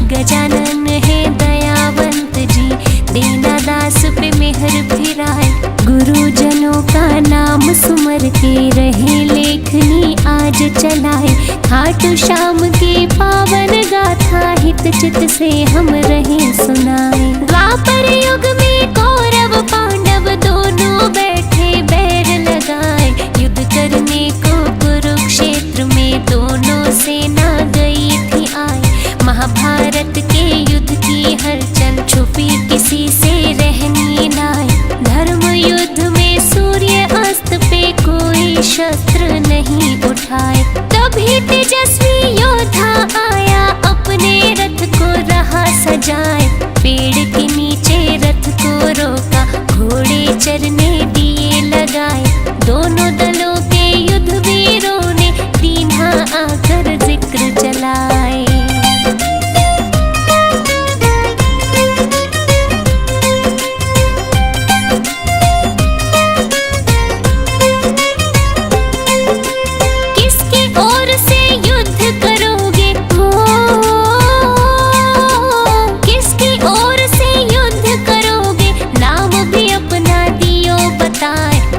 गजानन है दयावंत जी, दीना दास पे मेहर फिराए। गुरुजनों का नाम सुमर के रहे लेखनी आज चलाए। खाटू श्याम के पावन गाथा हित चित से हम रहे सुनाए। द्वापर युग में कौरव पांडव दोनों बैठे बैर लगाए। युद्ध करने को कुरुक्षेत्र में दोनों सेना गई थी आए। महाभारत के युद्ध की हलचल छुपी किसी से रहनी नाय। धर्म युद्ध में सूर्य अस्त पे कोई शस्त्र नहीं उठाए। तभी तेजस्वी योद्धा आया अपने रथ को रहा सजाए। पेड़ के नीचे रथ को रोका, घोड़े चरने दिए लगाए। दोनों दलों के युद्ध वीरों ने दीन्हा आकर जिक्र चलाए।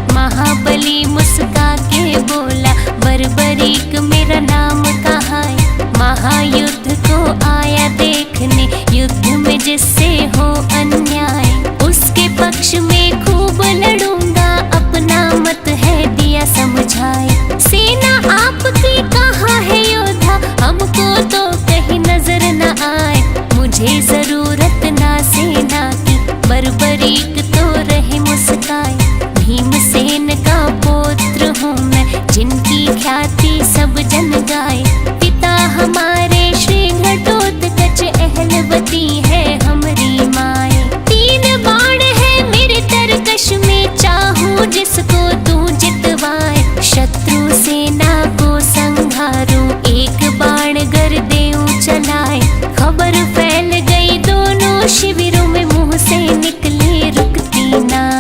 महाबली मुस्का के बोला, बर्बरीक मेरा नाम कहाँ है। महायुद्ध को आया देखने, युद्ध में जिससे हो अन्याय। उसके पक्ष में खूब लड़ूंगा, अपना मत है दिया समझाए। सेना आपकी कहाँ है योद्धा, हमको तो कहीं नजर न आए। मुझे जरूरत ना सेना की, बर्बरीक तो रहे मुस्काए। भीमसेन का पुत्र हूँ मैं, जिनकी ख्याति सब जन गाए। पिता हमारे श्री घटोत्कच, अहलवती है हमारी माए। 3 बाण है मेरे तरकश में, चाहूँ जिसको तू जितवाए। शत्रु सेना को संहारूं, एक बाण गर देऊं चलाए। खबर फैल गई दोनों शिविरों में, मुंह से निकले रुकती नाय।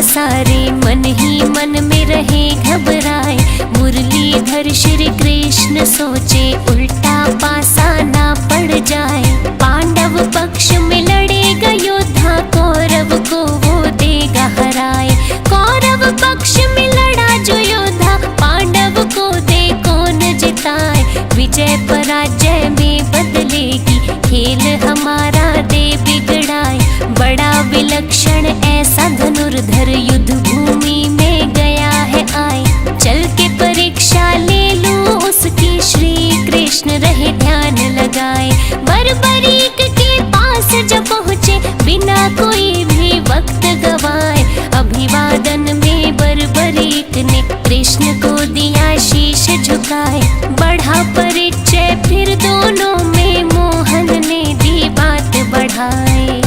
सारे मन ही मन में रहे घबराए। मुरलीधर श्री कृष्ण सोचे, उल्टा पासा ना पड़ जाए। पांडव पक्ष में लड़ेगा योद्धा, कौरव को वो देगा हराए। कौरव पक्ष में लड़ा जो योद्धा, पांडव को दे कौन जिताए। विजय पराजय में बदलेगी, खेल हमारा दे बिगड़ाए। बड़ा विलक्षण ऐसा धनुर्धर, युद्ध भूमि में गया है आए। चल के परीक्षा ले लूं उसकी, श्री कृष्ण रहे ध्यान लगाए। बर्बरीक के पास जब पहुँचे, बिना कोई भी वक्त गवाए। अभिवादन में बर्बरीक ने कृष्ण को दिया शीश झुकाए। बढ़ा परिचय फिर दोनों में, मोहन ने दी बात बढ़ाए।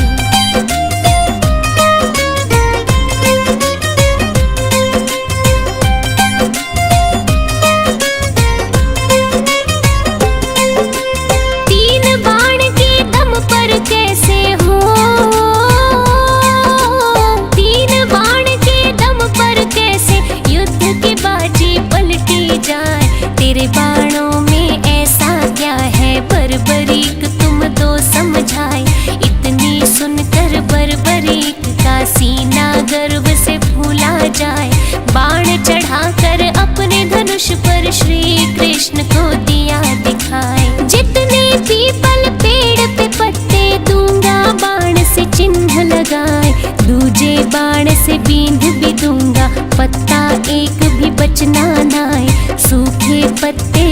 तेरे बाणों में ऐसा क्या है, बर्बरीक तुम तो समझाए। इतनी सुनकर बर्बरीक का सीना गर्व से फूला जाए। बाण चढ़ाकर अपने धनुष पर श्री कृष्ण को दिया दिखाए। जितने पीपल पेड़ पे पत्ते दूंगा, बाण से चिन्ह लगाए। दूजे बाण से बींध भी दूंगा, पत्ता एक भी बचना नाए। सूखे पत्ते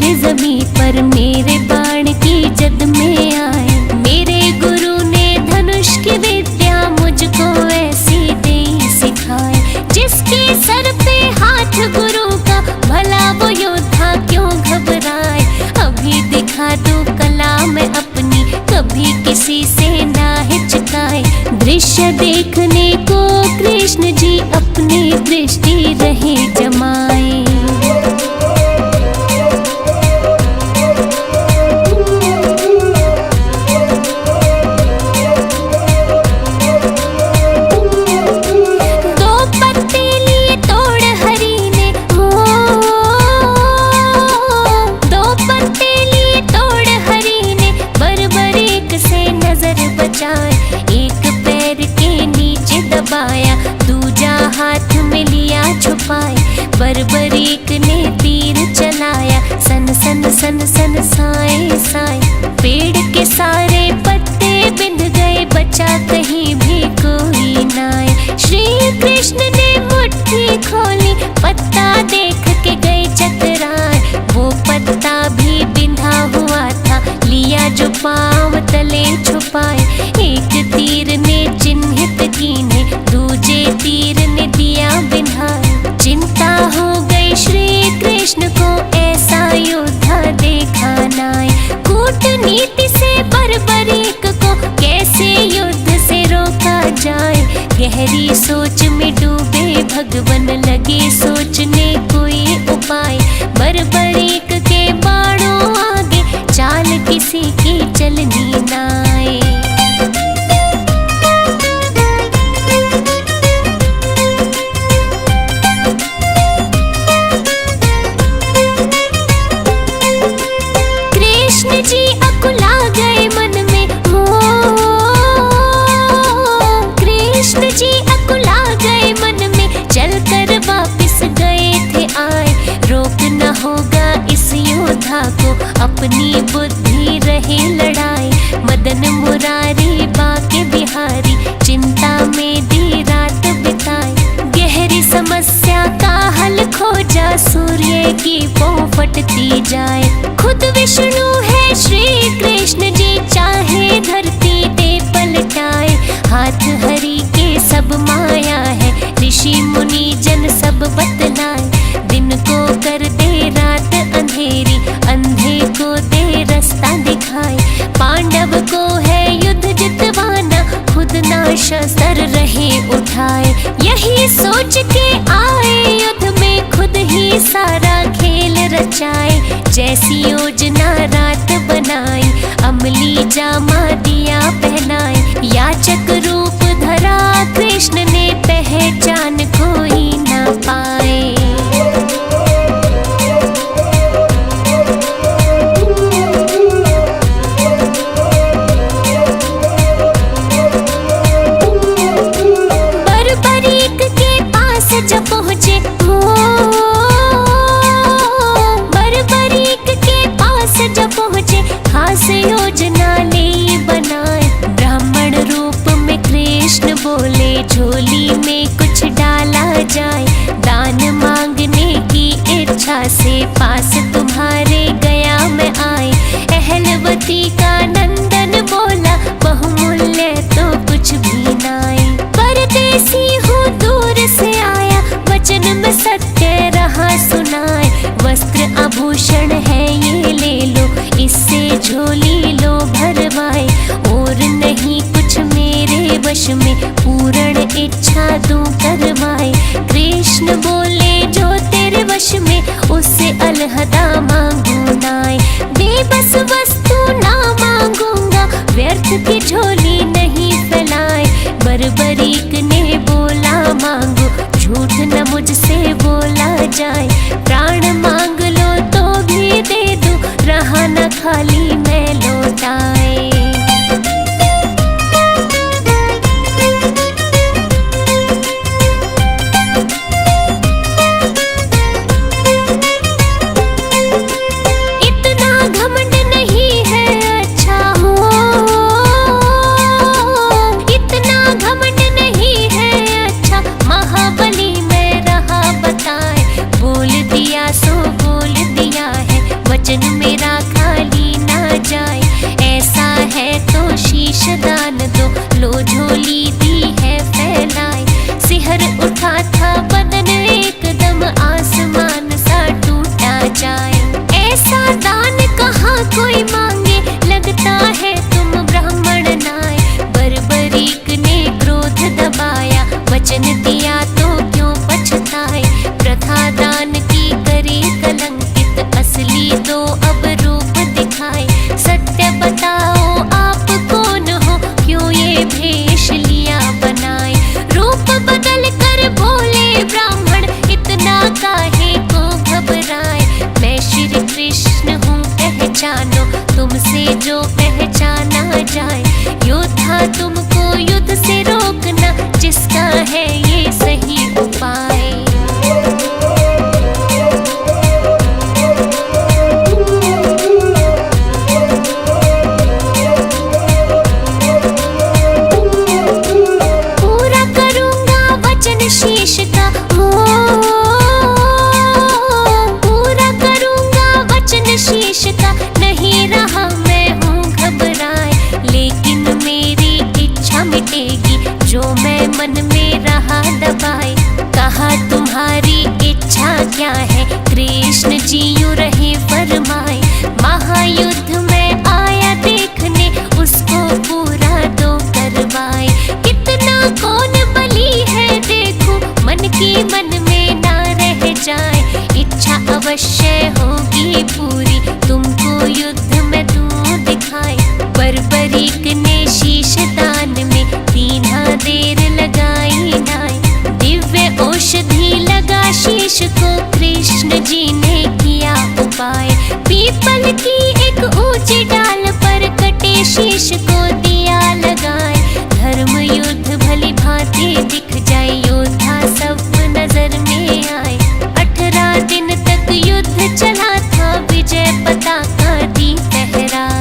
मेरे ज़मीं पर मेरे बाण की जद में आए। मेरे गुरु ने धनुष की विद्या मुझको ऐसी दे सिखाए। जिसके सर पे हाथ गुरु का भला वो योद्धा क्यों घबराए। अभी दिखा दूं कला मैं अपनी, कभी किसी से ना हिचकाए। दृश्य देखने को कृष्ण जी अपनी दृष्टि रहे जमाए। एक पैर के नीचे दबाया, दूजा हाथ में लिया छुपाए। बरबरीक ने तीर चलाया, सन सन सन सन साए साए। पेड़ के सारे पत्ते बिंध गए, बचा कहीं भी कोई नाए। श्री कृष्ण ने मुट्ठी खोली, पत्ता देख के गए चकराए। वो पत्ता भी बिंधा हुआ था, लिया जो पाँव तले छुपाए। एक तीर ने चिन्हित कीने, दूजे तीर ने दिया बिन्हाए। चिंता हो गई श्री कृष्ण को, ऐसा योद्धा देखा नाए। कूटनीति से बरबरीक को कैसे युद्ध से रोका जाए। गहरी सोच में डूबे भगवन, लगे सोचने कोई उपाय। बरबरीक के बाणों आगे चाल किसी की चलनी नाए। कृष्ण जी अकुला गए मन में, हो कृष्ण जी अकुला गए मन में। चलकर वापिस गए थे आए, रोकना होगा इस योद्धा को, अपनी बुद्धि रहे लड़ाए। मदन मुरारी बाके बिहारी, चिंता में दी रात बिताए। गहरी समस्या का हल खोजा, सूर्य की पौ फटती जाए। खुद विष्णु है श्री कृष्ण जी, चाहे धरती दे पलटाए। हाथ हरि के सब माया है, ऋषि मुनि जन सब बतलाए। दिन को कर दे रात अंधेरी, अंधे को दे रास्ता दिखाए। पांडव को है युद्ध जितवाना, खुद ना शस्त्र रहे उठाए। यही सोच के आए युद्ध में, खुद ही सारा खेल रचाए। जैसी योजना रात बनाई, अमली जामा दिया पहनाए। याचक रूप धरा कृष्ण ने, पहचान कोई ना पाए। बरबरीक के पास जब पहुँचे, हो बरबरीक के पास जब पहुँचे। खास योजना ले बनाए, ब्राह्मण रूप में कृष्ण बोले। झोली में कुछ डाला जाए, दान मांग वचन मेरा खाली ना जाए। ऐसा है तो शीश दान दो, लो झोली दी है फैलाए। सिहर उठा था बदन एकदम आसमान सा टूटा जाए। ऐसा दान कहाँ कोई मांगे, लगता है तुम ब्राह्मण नाय। बर्बरीक ने क्रोध दबाया, वचन दिया तो क्यों पछताए। प्रथा दान की करे कलंकित, असली दो अब रूप दिखाए। सत्य बताओ आप कौन हो, क्यों ये भेष लिया बनाए। रूप बदल कर बोले ब्राह्मण, इतना काहे को घबराए। मैं श्री कृष्ण हूँ पहचानो, तुमसे जो पहचाना जाए। योद्धा तुमको युद्ध से रोकना, जिसका है ये सही उपाय। पूरा करूंगा वचन शीश का, पूरा करूंगा वचन शीश का। नहीं रहा मैं हूँ घबराए, लेकिन मेरी इच्छा मिटेगी जो मैं मन में रहा दबाए। कहा तुम्हारी इच्छा क्या है, कृष्ण जी यूं रहे फरमाए। महायुद्ध में आया देखने, उसको पूरा दो करवाए। कितना कौन बली है देखो, मन की मन में ना रह जाए। इच्छा अवश्य होगी पूरी, तुमको युद्ध में दूं दिखाए। बर्बरीक ने शीश दान में दीना देर लगाई नाय। दिव्य औषधि लगा शीश को, कृष्ण जी ने किया उपाय। पीपल की एक ऊंची डाल पर कटे शीश को दिया लगाए। धर्म युद्ध भली भांति दिख जाए, योद्धा सब नजर में आए। 18 दिन तक युद्ध चला था, विजय पताका दी फहराए।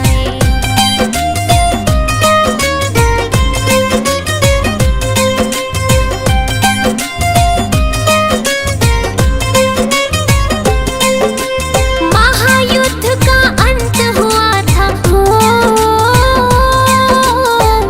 महायुद्ध का अंत हुआ था,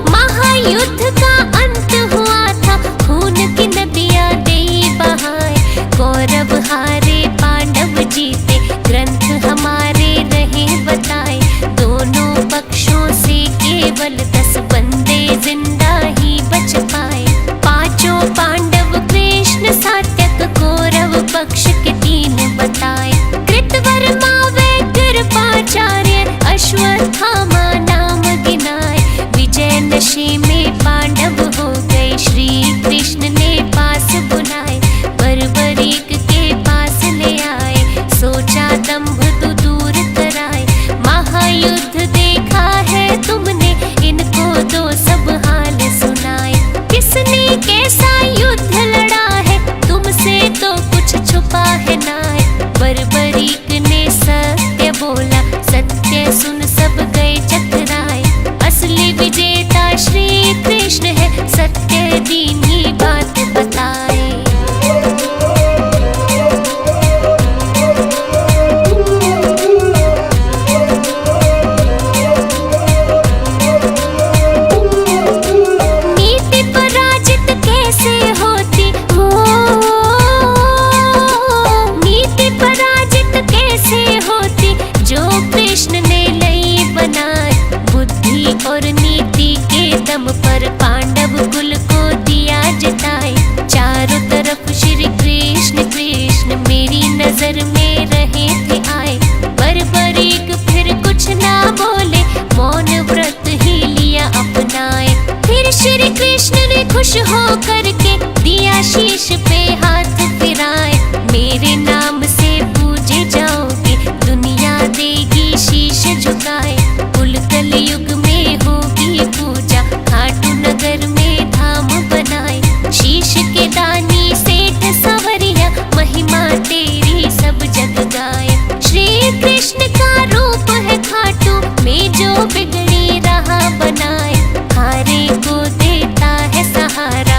महायुद्ध का अंत हुआ था। खून की नदियां दे बहाए, कौरव हारे पांडव जीते। ग्रंथ हमारे रहे बताए, दोनों पक्षों से केवल 10 बंदे जिंदा ही बच पाए। पांचों पांडव कृष्ण सात्यक, कौरव पक्ष के 3 बताए। कृतवर्मा व कृपाचार्य, अश्वत्थामा नाम गिनाए। विजय नशे में पांडव हो गए, श्री कृष्ण ने पास बुलाए। बर्बरीक के पास ले आए, सोचा दंभ तो दूर कराए। महायुद्ध देखा है तुमने, इनको दो सब हाल सुनाए। किसने कैसा युद्ध लड़ा है, तुमसे तो कुछ छुपा है नाय। बर्बरीक ने सत्य बोला, सत्य सुन सब गए चकराए। असली विजेता श्री कृष्ण है, सत्य दीनी बात बताए। नीति पराजित कैसे होती हो, नीति पराजित कैसे होती, जो कृष्ण ने लई बनाए। बुद्धि और नीति के दम पर पांडव कुल को दिया जिताए। चारों तरफ श्री कृष्ण कृष्ण मेरी नजर में रहे थे आए। बर्बरीक फिर कुछ ना बोले, मौन व्रत ही लिया अपनाए। फिर श्री कृष्ण ने खुश हो करके दिया शीश पे हाथ फिराए। मेरे नाम से पूजे जाओगे, दुनिया देगी शीश झुकाए। कुल कलयुग में होगी पूजा, खाटू नगर में धाम बनाए। शीश के दानी सेठ सवरिया, महिमा तेरी सब जग गाए। श्री कृष्ण का रूप है खाटू में, जो बिगड़ी राह बनाए। हारे को देता है सहारा,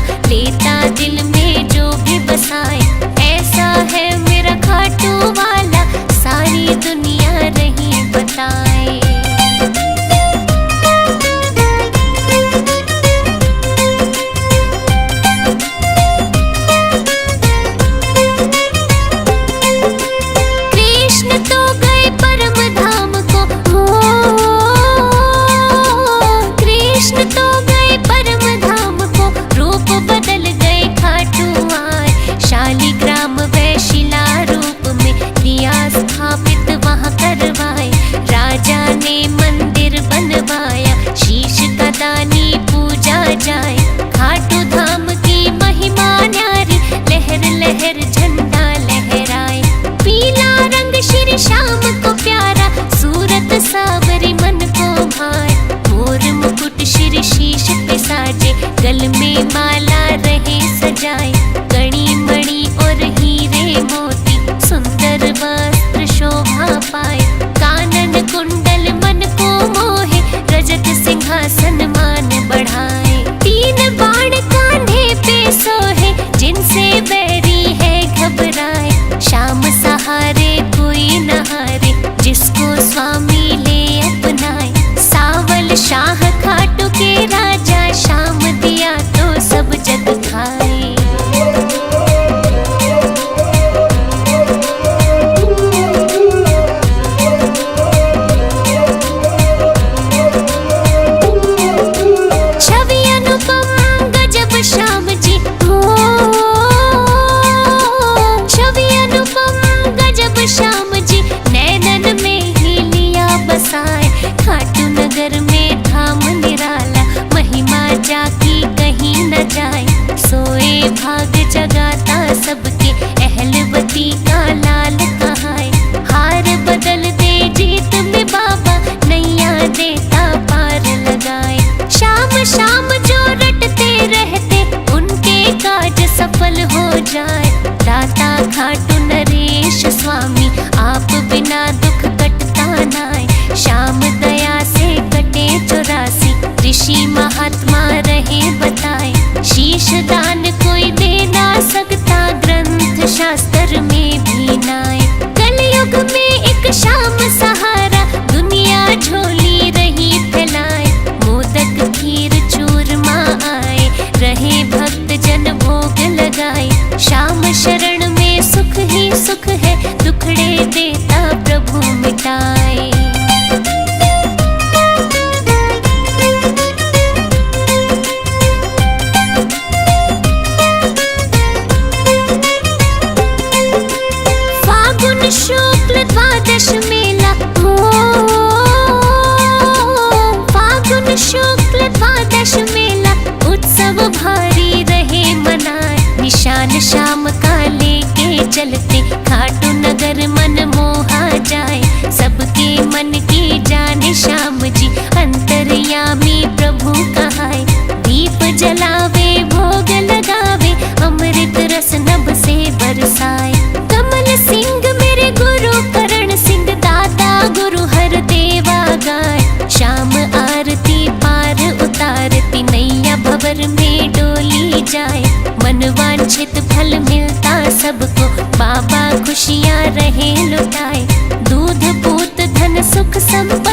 लुटाए। फागुन शुक्ल द्वादश मेला हो, फागुन शुक्ल द्वादश मेला उत्सव भारी रहे मनाए। निशान शाम का लेके चलते खाटू नगर मन मोहा जाए। सबके मन की जाने श्याम जी अंतर्यामी प्रभु कहाए। दीप जलावे भोग लगावे अमृत रस नभ से बरसाए। कमल सिंह मेरे गुरु करण सिंह दाता गुरु हर देवा गाए। शाम आरती पार उतारती नैया भंवर में डोली जाए। मन वांछित फल मिलता सबको बाबा खुशियाँ रहे लुटाए। दूध पूत धन सुख संपत्ति